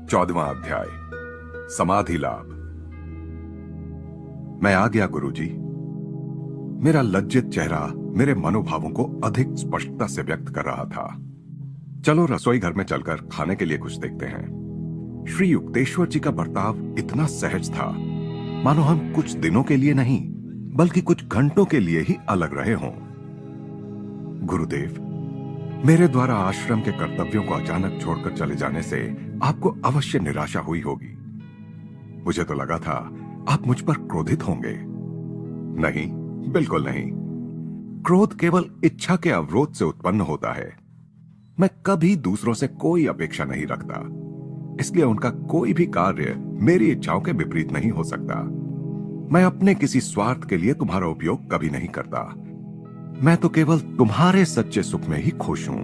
14वां अध्याय, समाधि लाभ। मैं आ गया गुरुजी। मेरा लज्जित चेहरा मेरे मनोभावों को अधिक स्पष्टता से व्यक्त कर रहा था। चलो रसोई घर में चलकर खाने के लिए कुछ देखते हैं। श्री युक्तेश्वर जी का बर्ताव इतना सहज था मानो हम कुछ दिनों के लिए नहीं बल्कि कुछ घंटों के लिए ही अलग रहे हों। गुरुदेव, मेरे द्वारा आश्रम के कर्तव्यों को अचानक छोड़कर चले जाने से आपको अवश्य निराशा हुई होगी। मुझे तो लगा था आप मुझ पर क्रोधित होंगे। नहीं, बिल्कुल नहीं। क्रोध केवल इच्छा के अवरोध से उत्पन्न होता है। मैं कभी दूसरों से कोई अपेक्षा नहीं रखता, इसलिए उनका कोई भी कार्य मेरी इच्छाओं के विपरीत नहीं हो सकता। मैं अपने किसी स्वार्थ के लिए तुम्हारा उपयोग कभी नहीं करता। मैं तो केवल तुम्हारे सच्चे सुख में ही खुश हूं।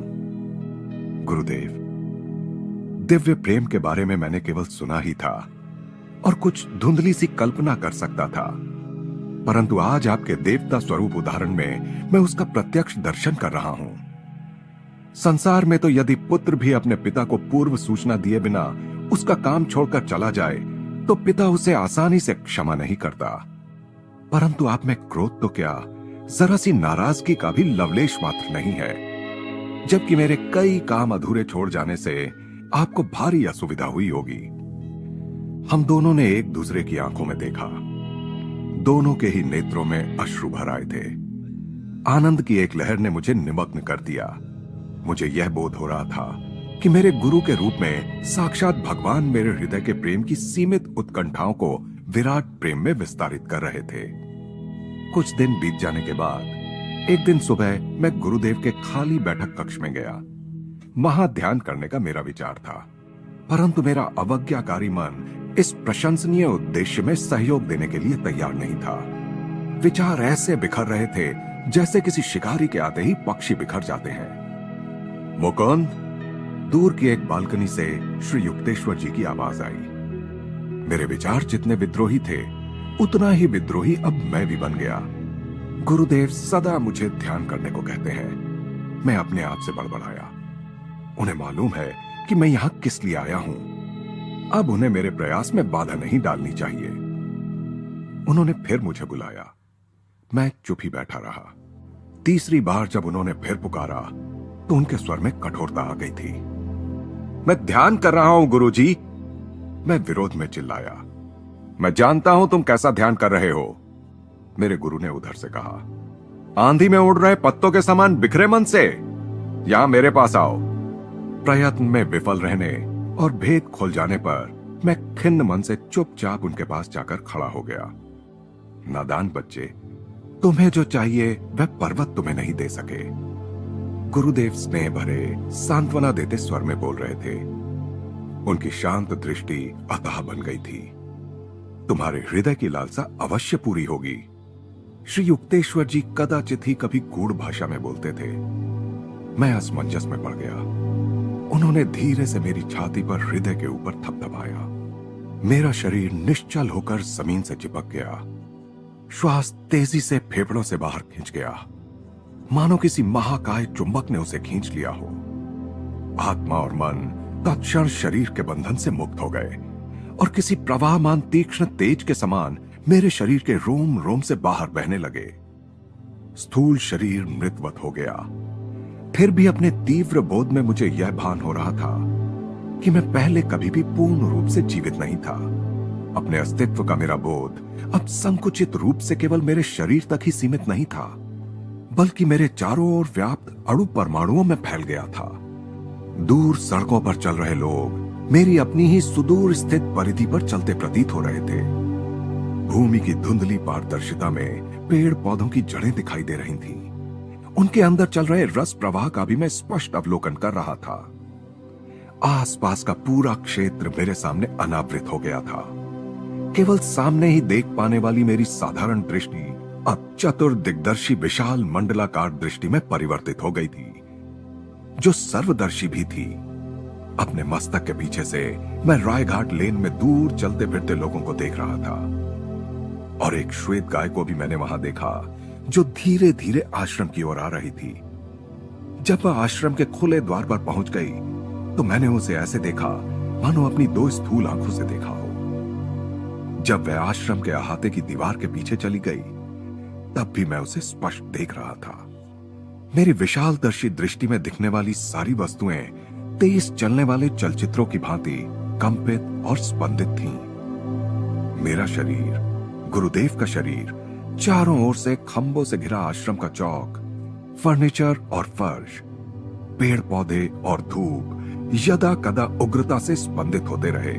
गुरुदेव, दिव्य प्रेम के बारे में मैंने केवल सुना ही था और कुछ धुंधली सी कल्पना कर सकता था, परंतु आज आपके देवता स्वरूप उदाहरण में मैं उसका प्रत्यक्ष दर्शन कर रहा हूं। संसार में तो यदि पुत्र भी अपने पिता को पूर्व सूचना दिए बिना उसका काम छोड़कर चला जाए तो पिता उसे आसानी से क्षमा नहीं करता, परंतु आप में क्रोध तो क्या, जरा सी नाराजगी का भी लवलेश मात्र नहीं है, जबकि मेरे कई काम अधूरे छोड़ जाने से आपको भारी असुविधा हुई होगी। हम दोनों ने एक दूसरे की आंखों में देखा। दोनों के ही नेत्रों में अश्रु भर आए थे। आनंद की एक लहर ने मुझे निमग्न कर दिया। मुझे यह बोध हो रहा था कि मेरे गुरु के रूप में साक्षात भगवान मेरे हृदय के प्रेम की सीमित उत्कंठाओं को विराट प्रेम में विस्तारित कर रहे थे। कुछ दिन बीत जाने के बाद एक दिन सुबह मैं गुरुदेव के खाली बैठक कक्ष में गया। वहां ध्यान करने का मेरा विचार था, परंतु मेरा अवज्ञाकारी मन इस प्रशंसनीय उद्देश्य में सहयोग देने के लिए तैयार नहीं था। विचार ऐसे बिखर रहे थे जैसे किसी शिकारी के आते ही पक्षी बिखर जाते हैं। मुकुंद, दूर की एक बालकनी से श्री युक्तेश्वर जी की आवाज आई। मेरे विचार जितने विद्रोही थे उतना ही विद्रोही अब मैं भी बन गया। गुरुदेव सदा मुझे ध्यान करने को कहते हैं। मैं अपने आप से बड़बड़ाया। उन्हें मालूम है कि मैं यहां किस लिए आया हूं। अब उन्हें मेरे प्रयास में बाधा नहीं डालनी चाहिए। उन्होंने फिर मुझे बुलाया। मैं चुप ही बैठा रहा। तीसरी बार जब उन्होंने फिर पुकारा तो उनके स्वर में कठोरता आ गई थी। मैं ध्यान कर रहा हूं गुरुजी, मैं विरोध में चिल्लाया। मैं जानता हूं तुम कैसा ध्यान कर रहे हो, मेरे गुरु ने उधर से कहा। आंधी में उड़ रहे पत्तों के समान बिखरे मन से यहां मेरे पास आओ। प्रयत्न में विफल रहने और भेद खोल जाने पर मैं खिन्न मन से चुपचाप उनके पास जाकर खड़ा हो गया। नादान बच्चे, तुम्हें जो चाहिए वह पर्वत तुम्हें नहीं दे सके। गुरुदेव स्नेह भरे सांत्वना देते स्वर में बोल रहे थे। उनकी शांत दृष्टि अतः बन गई थी। तुम्हारे हृदय की लालसा अवश्य पूरी होगी। श्री युक्तेश्वर जी कदाचित ही कभी गूढ़ भाषा में बोलते थे। मैं असमंजस में पड़ गया। उन्होंने धीरे से मेरी छाती पर हृदय के ऊपर थपथपाया। मेरा शरीर निश्चल होकर जमीन से चिपक गया। श्वास तेजी से फेफड़ों से बाहर खींच गया, मानो किसी महाकाय चुंबक ने उसे खींच लिया हो। आत्मा और मन तत्क्षण शरीर के बंधन से मुक्त हो गए और किसी प्रवाहमान तीक्ष्ण तेज के समान मेरे शरीर के रोम रोम से बाहर बहने लगे। स्थूल शरीर मृतवत हो गया। फिर भी अपने तीव्र बोध में मुझे यह भान हो रहा था कि मैं पहले कभी भी पूर्ण रूप से जीवित नहीं था। अपने अस्तित्व का मेरा बोध अब संकुचित रूप से केवल मेरे शरीर तक ही सीमित नहीं था, बल्कि मेरे चारों ओर व्याप्त अणु परमाणुओं में फैल गया था। दूर सड़कों पर चल रहे लोग मेरी अपनी ही सुदूर स्थित परिधि पर चलते प्रतीत हो रहे थे। भूमि की धुंधली पारदर्शिता में पेड़ पौधों की जड़ें दिखाई दे रही थीं। उनके अंदर चल रहे रस प्रवाह का भी मैं स्पष्ट अवलोकन कर रहा था। आसपास का पूरा क्षेत्र मेरे सामने अनावृत हो गया था। केवल सामने ही देख पाने वाली मेरी साधारण दृष्टि अब चतुर दिग्दर्शी विशाल मंडलाकार दृष्टि में परिवर्तित हो गई थी, जो सर्वदर्शी भी थी। अपने मस्तक के पीछे से मैं रायघाट लेन में दूर चलते फिरते लोगों को देख रहा था और एक श्वेत गाय को भी मैंने वहां देखा जो धीरे धीरे आश्रम की ओर आ रही थी। जब वह आश्रम के खुले द्वार पर पहुंच गई तो मैंने उसे ऐसे देखा मानो अपनी दो स्थूल आंखों से देखा हो। जब वह आश्रम के अहाते की दीवार के पीछे चली गई, तब भी मैं उसे स्पष्ट देख रहा था। मेरी विशालदर्शी दृष्टि में दिखने वाली सारी वस्तुएं तेज चलने वाले चलचित्रों की भांति कंपित और स्पंदित थीं। मेरा शरीर, गुरुदेव का शरीर, चारों ओर से खंभों से घिरा आश्रम का चौक, फर्नीचर और फर्श, पेड़ पौधे और धूप यदा कदा उग्रता से स्पंदित होते रहे,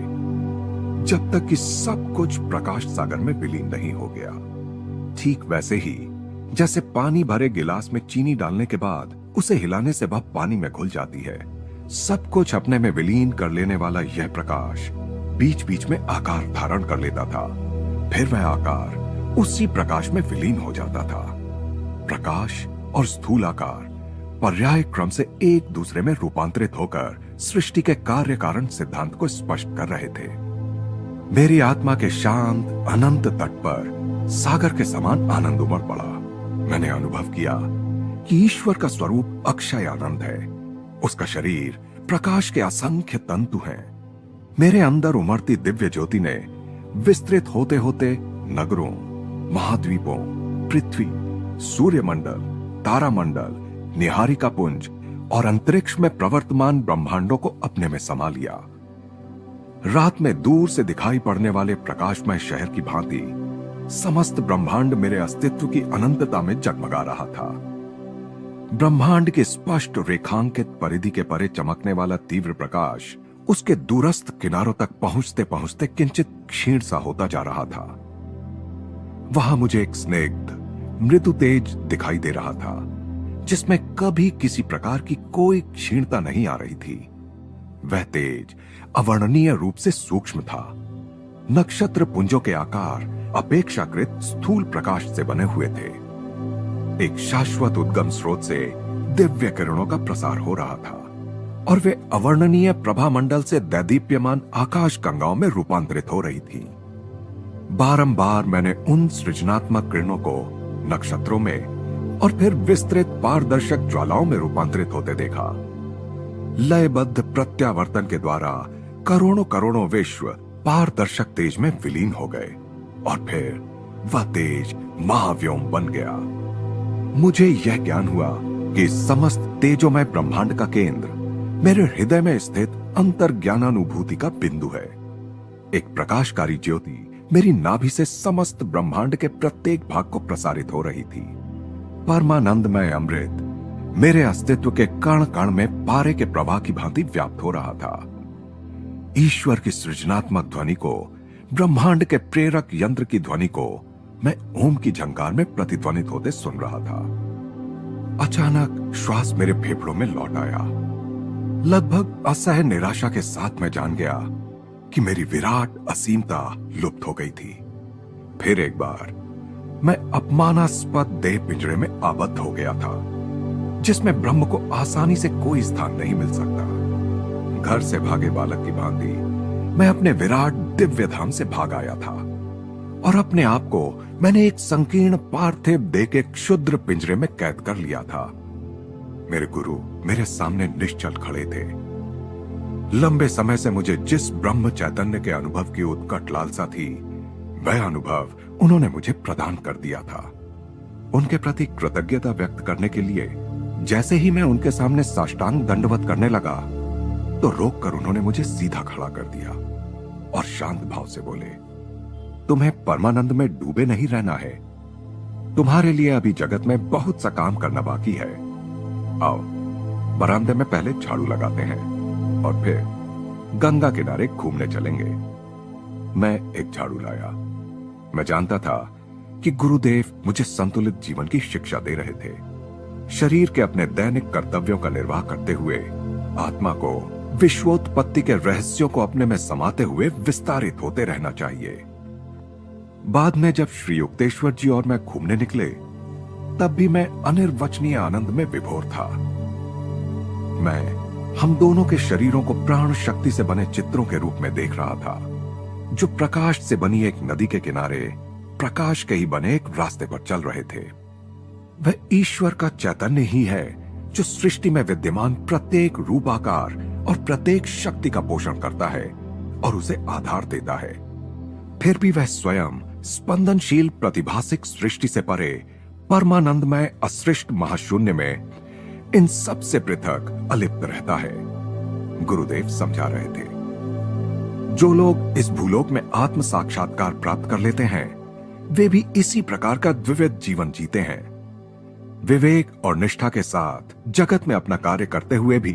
जब तक कि सब कुछ प्रकाश सागर में विलीन नहीं हो गया। ठीक वैसे ही जैसे पानी भरे गिलास में चीनी डालने के बाद उसे हिलाने से वह पानी में घुल जाती है, सब कुछ अपने में विलीन कर लेने वाला यह प्रकाश बीच बीच में आकार धारण कर लेता था। फिर वह आकार उसी प्रकाश में विलीन हो जाता था। प्रकाश और स्थूल आकार पर्याय क्रम से एक दूसरे में रूपांतरित होकर सृष्टि के कार्य कारण सिद्धांत को स्पष्ट कर रहे थे। मेरी आत्मा के शांत अनंत तट पर सागर के समान आनंद उमड़ पड़ा। मैंने अनुभव किया कि ईश्वर का स्वरूप अक्षय आनंद है। उसका शरीर प्रकाश के असंख्य तंतु हैं। मेरे अंदर उमड़ती दिव्य ज्योति ने विस्तृत होते होते नगरों, महाद्वीपों, पृथ्वी, सूर्यमंडल, तारामंडल, निहारिका पुंज और अंतरिक्ष में प्रवर्तमान ब्रह्मांडों को अपने में समा लिया। रात में दूर से दिखाई पड़ने वाले प्रकाशमय शहर की भांति समस्त ब्रह्मांड मेरे अस्तित्व की अनंतता में जगमगा रहा था। ब्रह्मांड के स्पष्ट रेखांकित परिधि के परे चमकने वाला तीव्र प्रकाश उसके दूरस्थ किनारों तक पहुंचते पहुंचते किंचित क्षीण सा होता जा रहा था। वहां मुझे एक स्निग्ध मृदु तेज दिखाई दे रहा था, जिसमें कभी किसी प्रकार की कोई क्षीणता नहीं आ रही थी। वह तेज अवर्णनीय रूप से सूक्ष्म था। नक्षत्र पुंजों के आकार अपेक्षाकृत स्थूल प्रकाश से बने हुए थे। एक शाश्वत उद्गम स्रोत से दिव्य किरणों का प्रसार हो रहा था और वे अवर्णनीय प्रभा मंडल से दैदीप्यमान आकाश गंगाओं में रूपांतरित हो रही थी। बारंबार मैंने उन सृजनात्मक किरणों को नक्षत्रों में और फिर विस्तृत पारदर्शक ज्वालाओं में रूपांतरित होते देखा। लयबद्ध प्रत्यावर्तन के द्वारा करोड़ों करोड़ों विश्व पारदर्शक तेज में विलीन हो गए और फिर वह तेज महाव्योम बन गया। मुझे यह ज्ञान हुआ कि समस्त तेजोमय ब्रह्मांड का केंद्र मेरे हृदय में स्थित अंतर्ज्ञानानुभूति का बिंदु है। एक प्रकाशकारी ज्योति मेरी नाभि से समस्त ब्रह्मांड के प्रत्येक भाग को प्रसारित हो रही थी। परमानंदमय अमृत मेरे अस्तित्व के कण कण में पारे के प्रवाह की भांति व्याप्त हो रहा था। ईश्वर की सृजनात्मक ध्वनि को, ब्रह्मांड के प्रेरक यंत्र की ध्वनि को मैं ओम की झंकार में प्रतिध्वनित होते सुन रहा था। अचानक श्वास मेरे फेफड़ों में लौट आया। लगभग असह्य निराशा के साथ मैं जान गया कि मेरी विराट असीमता लुप्त हो गई थी। फिर एक बार मैं अपमानास्पद देह पिंजरे में आबद्ध हो गया था, जिसमें ब्रह्म को आसानी से कोई स्थान नहीं मिल सकता। घर से भागे बालक की भांति मैं अपने विराट दिव्य धाम से भाग आया था और अपने आप को मैंने एक संकीर्ण पार्थिव देह के क्षुद्र पिंजरे में कैद कर लिया था। मेरे गुरु मेरे सामने निश्चल खड़े थे। लंबे समय से मुझे जिस ब्रह्म चैतन्य के अनुभव की उत्कट लालसा थी, वह अनुभव उन्होंने मुझे प्रदान कर दिया था। उनके प्रति कृतज्ञता व्यक्त करने के लिए जैसे ही मैं उनके सामने साष्टांग दंडवत करने लगा, तो रोककर उन्होंने मुझे सीधा खड़ा कर दिया और शांत भाव से बोले, तुम्हें परमानंद में डूबे नहीं रहना है। तुम्हारे लिए अभी जगत में बहुत सा काम करना बाकी है। आओ बरामदे में पहले झाड़ू लगाते हैं और फिर गंगा किनारे घूमने चलेंगे। मैं एक झाड़ू लाया। मैं जानता था कि गुरुदेव मुझे संतुलित जीवन की शिक्षा दे रहे थे। शरीर के अपने दैनिक कर्तव्यों का निर्वाह करते हुए आत्मा को विश्वोत्पत्ति के रहस्यों को अपने में समाते हुए विस्तारित होते रहना चाहिए। बाद में जब श्री युक्तेश्वर जी और मैं घूमने निकले, तब भी मैं अनिर्वचनीय आनंद में विभोर था। मैं हम दोनों के शरीरों को प्राण शक्ति से बने चित्रों के रूप में देख रहा था, जो प्रकाश से बनी एक नदी के किनारे प्रकाश के ही बने एक रास्ते पर चल रहे थे। वह ईश्वर का चैतन्य ही है जो सृष्टि में विद्यमान प्रत्येक रूपाकार और प्रत्येक शक्ति का पोषण करता है और उसे आधार देता है। फिर भी वह स्वयं स्पंदनशील प्रतिभासिक सृष्टि से परे परमानंदमय असृष्ट महाशून्य में इन सब से पृथक अलिप्त रहता है। गुरुदेव समझा रहे थे, जो लोग इस भूलोक में आत्म साक्षात्कार प्राप्त कर लेते हैं वे भी इसी प्रकार का द्विविध जीवन जीते हैं। विवेक और निष्ठा के साथ जगत में अपना कार्य करते हुए भी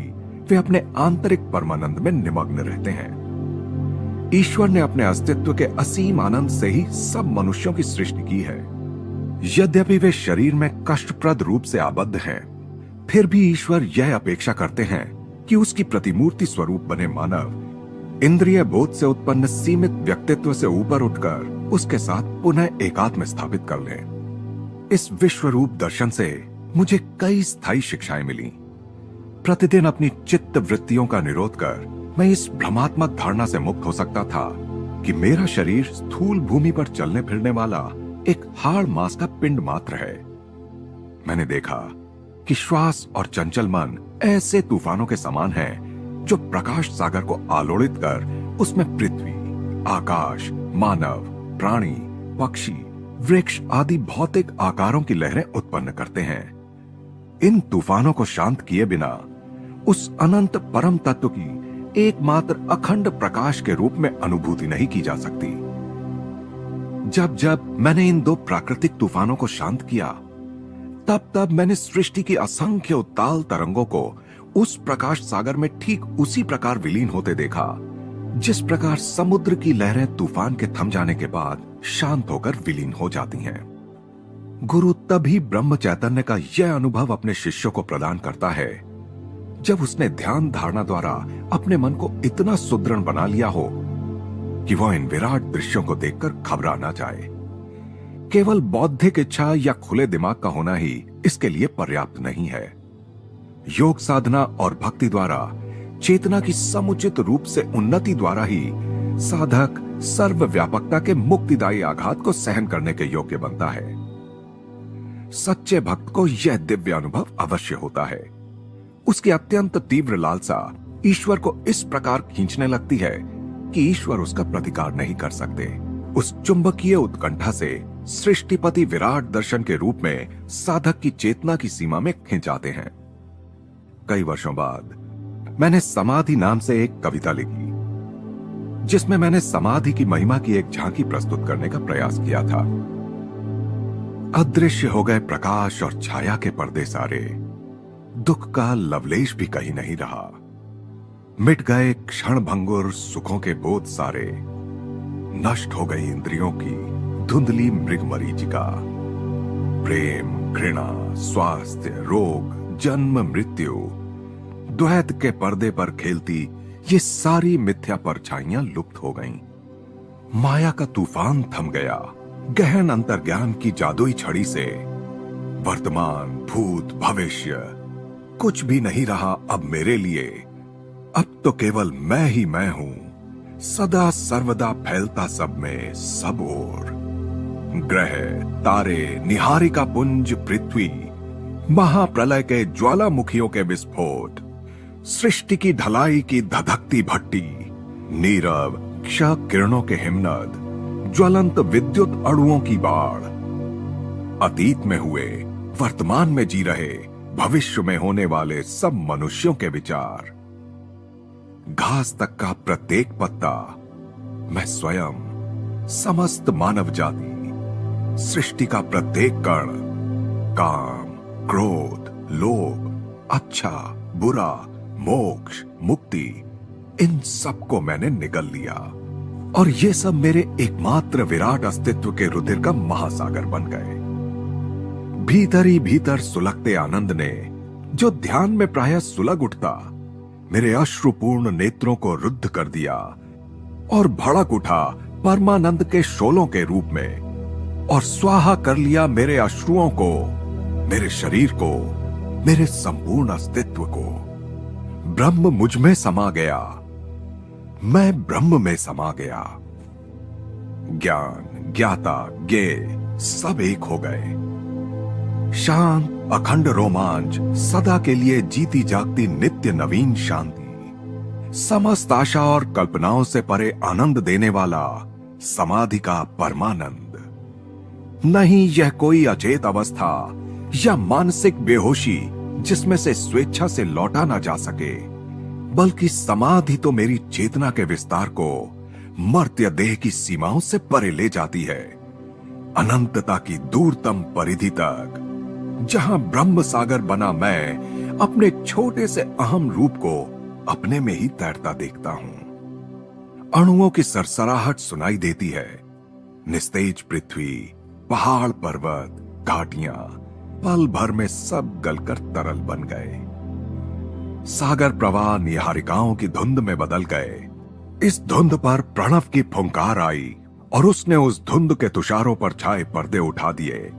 वे अपने आंतरिक परमानंद में निमग्न रहते हैं। ईश्वर ने अपने अस्तित्व के असीम आनंद से ही सब मनुष्यों की सृष्टि की है। यद्यपि वे शरीर में कष्टप्रद रूप से आबद्ध हैं, फिर भी ईश्वर यह अपेक्षा करते हैं कि उसकी प्रतिमूर्ति स्वरूप बने मानव इंद्रिय बोध से उत्पन्न सीमित व्यक्तित्व से ऊपर उठकर उसके साथ पुनः एकात्म स्थापित कर लें। इस विश्व रूप दर्शन से मुझे कई स्थायी शिक्षाएं मिली। प्रतिदिन अपनी चित्त वृत्तियों का निरोध कर मैं इस भ्रमात्मक धारणा से मुक्त हो सकता था कि मेरा शरीर स्थूल भूमि पर चलने फिरने वाला एक हाड़ मांस का पिंड मात्र है। मैंने देखा कि श्वास और चंचल मन ऐसे तूफानों के समान हैं जो प्रकाश सागर को आलोड़ित कर उसमें पृथ्वी, आकाश, मानव, प्राणी, पक्षी, वृक्ष आदि भौतिक आकारों की लहरें उत्पन्न करते हैं। इन तूफानों को शांत किए बिना उस अनंत परम तत्व की एकमात्र अखंड प्रकाश के रूप में अनुभूति नहीं की जा सकती। जब जब मैंने इन दो प्राकृतिक तूफानों को शांत किया, तब तब मैंने सृष्टि की असंख्य उत्ताल तरंगों को उस प्रकाश सागर में ठीक उसी प्रकार विलीन होते देखा जिस प्रकार समुद्र की लहरें तूफान के थम जाने के बाद शांत होकर विलीन हो जाती हैं। गुरु तभी ब्रह्म चैतन्य का यह अनुभव अपने शिष्यों को प्रदान करता है जब उसने ध्यान धारणा द्वारा अपने मन को इतना सुदृढ़ बना लिया हो कि वह इन विराट दृश्यों को देखकर घबरा ना जाए। केवल बौद्धिक इच्छा या खुले दिमाग का होना ही इसके लिए पर्याप्त नहीं है। योग साधना और भक्ति द्वारा चेतना की समुचित रूप से उन्नति द्वारा ही साधक सर्वव्यापकता के मुक्तिदायी आघात को सहन करने के योग्य बनता है। सच्चे भक्त को यह दिव्य अनुभव अवश्य होता है। उसकी अत्यंत तीव्र लालसा ईश्वर को इस प्रकार खींचने लगती है कि ईश्वर उसका प्रतिकार नहीं कर सकते। उस चुंबकीय उत्कंठा से सृष्टिपति विराट दर्शन के रूप में साधक की चेतना की सीमा में खिंच जाते हैं। कई वर्षों बाद मैंने समाधि नाम से एक कविता लिखी जिसमें मैंने समाधि की महिमा की एक झांकी प्रस्तुत करने का प्रयास किया था। अदृश्य हो गए प्रकाश और छाया के पर्दे सारे, दुख का लवलेश भी कहीं नहीं रहा। मिट गए क्षण भंगुर सुखों के बोध सारे, नष्ट हो गई इंद्रियों की धुंधली मृग मरीचिका। प्रेम, घृणा, स्वास्थ्य, रोग, जन्म, मृत्यु, द्वैत के पर्दे पर खेलती ये सारी मिथ्या परछाइयां लुप्त हो गईं। माया का तूफान थम गया गहन अंतर्ज्ञान की जादुई छड़ी से। वर्तमान, भूत, भविष्य कुछ भी नहीं रहा अब मेरे लिए। अब तो केवल मैं ही मैं हूं, सदा सर्वदा फैलता सब में सब ओर। ग्रह, तारे, निहारिका पुंज, पृथ्वी, महाप्रलय के ज्वालामुखियों के विस्फोट, सृष्टि की ढलाई की धधकती भट्टी, नीरव क्ष किरणों के हिमनद, ज्वलंत विद्युत अणुओं की बाढ़। अतीत में हुए, वर्तमान में जी रहे, भविष्य में होने वाले सब मनुष्यों के विचार, घास तक का प्रत्येक पत्ता, मैं स्वयं, समस्त मानव जाति, सृष्टि का प्रत्येक कण, काम, क्रोध, लोभ, अच्छा, बुरा, मोक्ष, मुक्ति, इन सब को मैंने निगल लिया और ये सब मेरे एकमात्र विराट अस्तित्व के रुधिर का महासागर बन गए। भीतर ही भीतर सुलगते आनंद ने, जो ध्यान में प्रायः सुलग उठता, मेरे अश्रुपूर्ण नेत्रों को रुद्ध कर दिया और भड़क उठा परमानंद के शोलों के रूप में और स्वाहा कर लिया मेरे अश्रुओं को, मेरे शरीर को, मेरे संपूर्ण अस्तित्व को। ब्रह्म मुझ में समा गया, मैं ब्रह्म में समा गया। ज्ञान, ज्ञाता, ज्ञेय सब एक हो गए। शांत अखंड रोमांच, सदा के लिए जीती जागती नित्य नवीन शांति। समस्त आशा और कल्पनाओं से परे आनंद देने वाला समाधि का परमानंद। नहीं यह कोई अचेत अवस्था या मानसिक बेहोशी जिसमें से स्वेच्छा से लौटा ना जा सके, बल्कि समाधि तो मेरी चेतना के विस्तार को मर्त्य देह की सीमाओं से परे ले जाती है, अनंतता की दूरतम परिधि तक, जहां ब्रह्म सागर बना मैं अपने छोटे से अहम रूप को अपने में ही तैरता देखता हूं। अणुओं की सरसराहट सुनाई देती है। निस्तेज पृथ्वी, पहाड़ पर्वत, घाटियां पल भर में सब गलकर तरल बन गए। सागर प्रवाह निहारिकाओं की धुंध में बदल गए। इस धुंध पर प्रणव की फुंकार आई और उसने उस धुंध के तुषारों पर छाए पर्दे उठा दिए।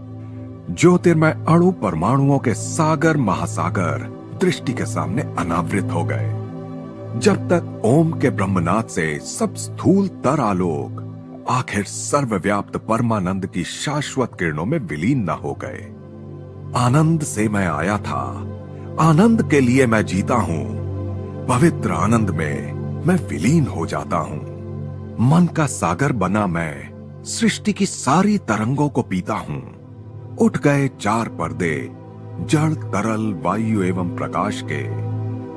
ज्योतिर्मय अणु परमाणुओं के सागर महासागर दृष्टि के सामने अनावृत हो गए। जब तक ओम के ब्रह्मनाद से सब स्थूल तर आलोक आखिर सर्वव्याप्त परमानंद की शाश्वत किरणों में विलीन न हो गए। आनंद से मैं आया था, आनंद के लिए मैं जीता हूं, पवित्र आनंद में मैं विलीन हो जाता हूं। मन का सागर बना मैं सृष्टि की सारी तरंगों को पीता हूं। उठ गए चार पर्दे जड़ तरल वायु एवं प्रकाश के।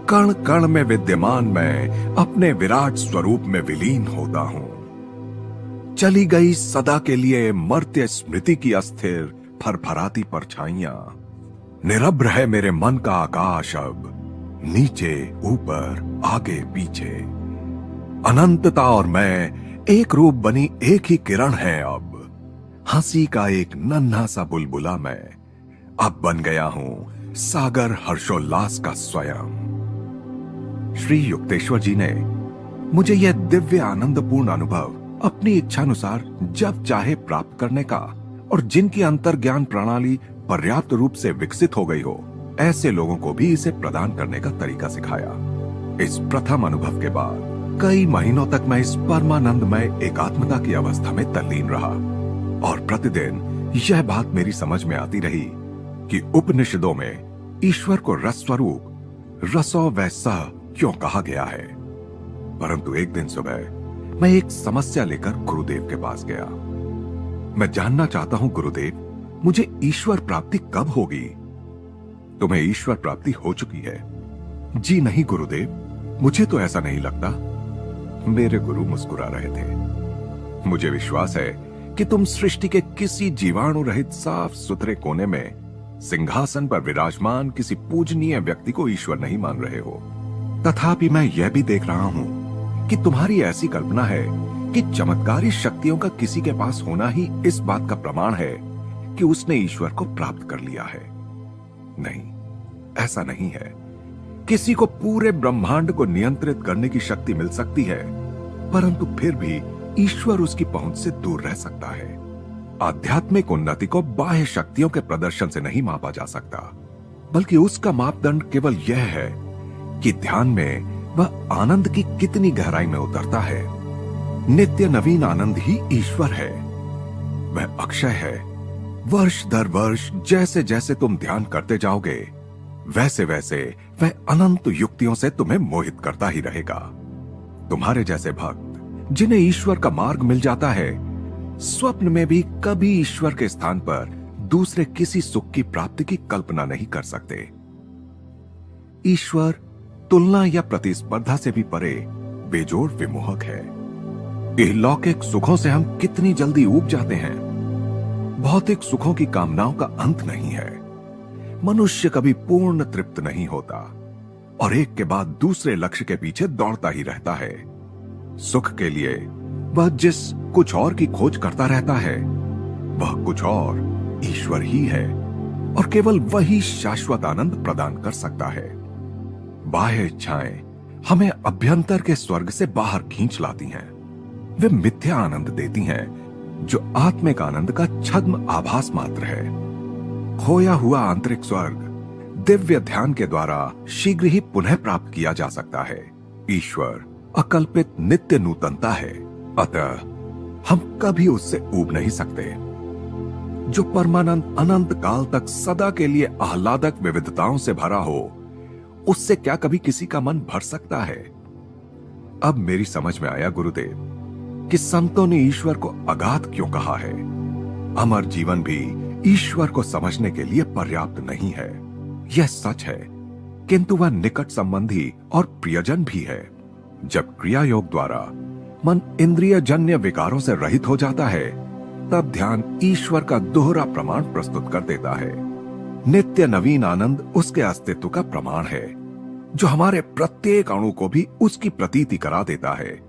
कण कण में विद्यमान मैं अपने विराट स्वरूप में विलीन होता हूं। चली गई सदा के लिए मर्त्य स्मृति की अस्थिर फरफराती परछाइयां। निरभ्र है मेरे मन का आकाश अब, नीचे ऊपर आगे पीछे। अनंतता और मैं एक रूप बनी एक ही किरण है अब। हंसी का एक नन्हा सा बुलबुला मैं अब बन गया हूं सागर हर्षोल्लास का स्वयं। श्री युक्तेश्वर जी ने मुझे यह दिव्य आनंदपूर्ण अनुभव अपनी इच्छानुसार जब चाहे प्राप्त करने का और जिनकी अंतर्ज्ञान प्रणाली पर्याप्त रूप से विकसित हो गई हो, ऐसे लोगों को भी इसे प्रदान करने का तरीका सिखाया। इस प्रथम अनुभव के बाद कई महीनों तक मैं इस परमानंदमय एकात्मता की अवस्था में तल्लीन रहा और प्रतिदिन यह बात मेरी समझ में आती रही कि उपनिषदों में ईश्वर को रस स्वरूप रसो वैसा क्यों कहा गया है। परंतु एक दिन सुबह मैं एक समस्या लेकर गुरुदेव के पास गया। मैं जानना चाहता हूं गुरुदेव, मुझे ईश्वर प्राप्ति कब होगी? तुम्हें ईश्वर प्राप्ति हो चुकी है। जी नहीं गुरुदेव, मुझे तो ऐसा नहीं लगता। मेरे गुरु मुस्कुरा रहे थे। मुझे विश्वास है कि तुम सृष्टि के किसी जीवाणु रहित साफ सुथरे कोने में सिंहासन पर विराजमान किसी पूजनीय व्यक्ति को ईश्वर नहीं मान रहे हो। तथापि मैं यह भी देख रहा हूं कि तुम्हारी ऐसी कल्पना है कि चमत्कारी शक्तियों का किसी के पास होना ही इस बात का प्रमाण है कि उसने ईश्वर को प्राप्त कर लिया है। नहीं, ऐसा नहीं है। किसी को पूरे ब्रह्मांड को नियंत्रित करने की शक्ति मिल सकती है, परंतु फिर भी ईश्वर उसकी पहुंच से दूर रह सकता है। आध्यात्मिक उन्नति को बाह्य शक्तियों के प्रदर्शन से नहीं मापा जा सकता, बल्कि उसका मापदंड केवल यह है कि ध्यान में वह आनंद की कितनी गहराई में उतरता है। नित्य नवीन आनंद ही ईश्वर है। वह अक्षय है। वर्ष दर वर्ष जैसे जैसे तुम ध्यान करते जाओगे, वैसे वैसे वह अनंत युक्तियों से तुम्हें मोहित करता ही रहेगा। तुम्हारे जैसे भक्त जिन्हें ईश्वर का मार्ग मिल जाता है, स्वप्न में भी कभी ईश्वर के स्थान पर दूसरे किसी सुख की प्राप्ति की कल्पना नहीं कर सकते। ईश्वर तुलना या प्रतिस्पर्धा से भी परे बेजोड़ विमोहक है। इहलौकिक सुखों से हम कितनी जल्दी ऊब जाते हैं। भौतिक सुखों की कामनाओं का अंत नहीं है। मनुष्य कभी पूर्ण तृप्त नहीं होता और एक के बाद दूसरे लक्ष्य के पीछे दौड़ता ही रहता है। सुख के लिए वह जिस कुछ और की खोज करता रहता है, वह कुछ और ईश्वर ही है और केवल वही शाश्वत आनंद प्रदान कर सकता है। बाह्य इच्छाएं हमें अभ्यंतर के स्वर्ग से बाहर खींच लाती हैं। वे मिथ्या आनंद देती हैं, जो आत्मिक आनंद का छद्म आभास मात्र है। खोया हुआ आंतरिक स्वर्ग दिव्य ध्यान के द्वारा शीघ्र ही पुनः प्राप्त किया जा सकता है। ईश्वर अकल्पित नित्य नूतनता है, अतः हम कभी उससे ऊब नहीं सकते। जो परमानंद अनंत काल तक सदा के लिए आह्लादक विविधताओं से भरा हो, उससे क्या कभी किसी का मन भर सकता है? अब मेरी समझ में आया गुरुदेव कि संतों ने ईश्वर को अगाध क्यों कहा है। अमर जीवन भी ईश्वर को समझने के लिए पर्याप्त नहीं है। यह सच है, किंतु वह निकट संबंधी और प्रियजन भी है। जब क्रिया योग द्वारा मन इंद्रिय जन्य विकारों से रहित हो जाता है, तब ध्यान ईश्वर का दोहरा प्रमाण प्रस्तुत कर देता है। नित्य नवीन आनंद उसके अस्तित्व का प्रमाण है, जो हमारे प्रत्येक अणु को भी उसकी प्रतीति करा देता है।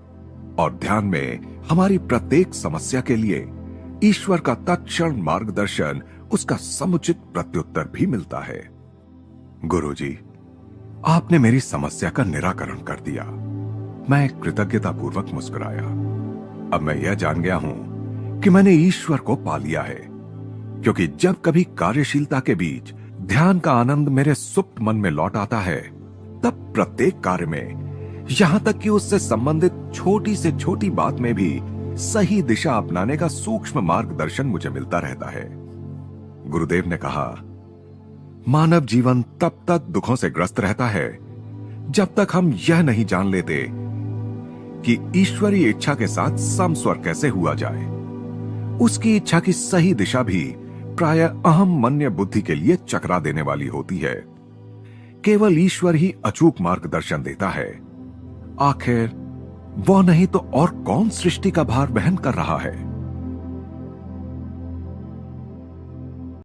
और ध्यान में हमारी प्रत्येक समस्या के लिए ईश्वर का तत्क्षण मार्गदर्शन, उसका समुचित प्रत्युत्तर भी मिलता है। गुरुजी, आपने मेरी समस्या का निराकरण कर दिया। मैं कृतज्ञतापूर्वक मुस्कुराया। अब मैं यह जान गया हूं कि मैंने ईश्वर को पा लिया है, क्योंकि जब कभी कार्यशीलता के बीच ध्यान का आनंद मेरे सुप्त मन में लौट आता है, तब प्रत्येक कार्य में, यहां तक कि उससे संबंधित छोटी से छोटी बात में भी सही दिशा अपनाने का सूक्ष्म मार्गदर्शन मुझे मिलता रहता है। गुरुदेव ने कहा, मानव जीवन तब तक दुखों से ग्रस्त रहता है जब तक हम यह नहीं जान लेते कि ईश्वरीय इच्छा के साथ समस्वर कैसे हुआ जाए। उसकी इच्छा की सही दिशा भी प्रायः अहम मन्य बुद्धि के लिए चकरा देने वाली होती है। केवल ईश्वर ही अचूक मार्गदर्शन देता है। आखिर वो नहीं तो और कौन सृष्टि का भार वहन कर रहा है।